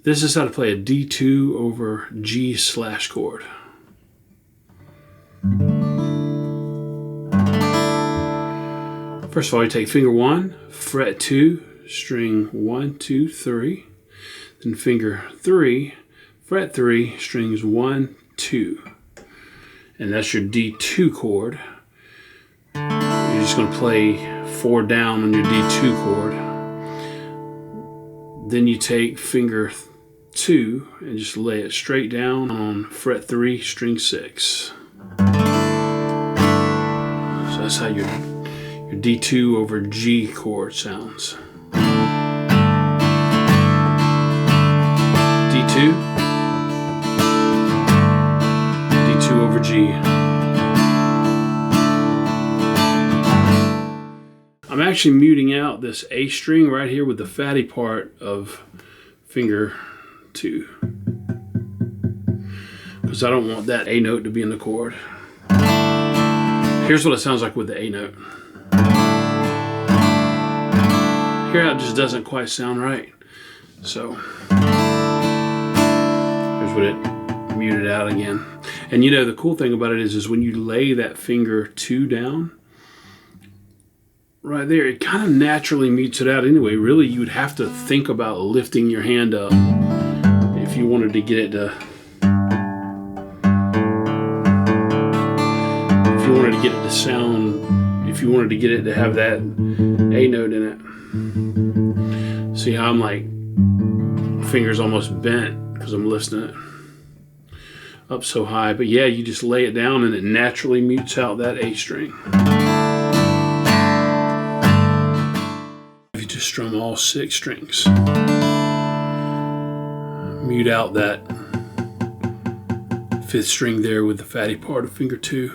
This is how to play a D2 over G/ chord. First of all, you take finger 1, fret 2, string 1, 2, 3. Then finger 3, fret 3, strings 1, 2. And that's your D2 chord. You're just going to play 4 down on your D2 chord. Then you take finger 2 and just lay it straight down on fret 3, string 6. So that's how your D2 over G chord sounds. D2, D2 over G. I'm actually muting out this A string right here with the fatty part of finger 2, because I don't want that A note to be in the chord. Here's what it sounds like with the A note. Here it just doesn't quite sound right. So here's what it muted out again. And you know, the cool thing about it is when you lay that finger 2 down, right there, it kind of naturally mutes it out anyway. Really, you would have to think about lifting your hand up if you wanted to get it to, sound, if you wanted to get it to have that A note in it. See how I'm like, fingers almost bent because I'm lifting it up so high. But yeah, you just lay it down and it naturally mutes out that A string. If you just strum all 6 strings, mute out that 5th string there with the fatty part of finger 2.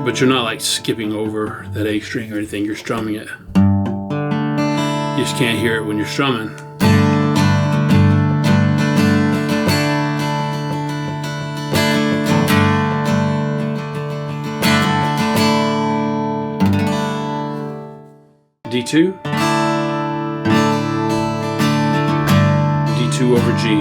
But you're not like skipping over that A string or anything, you're strumming it. You just can't hear it when you're strumming. D2, D2 over G.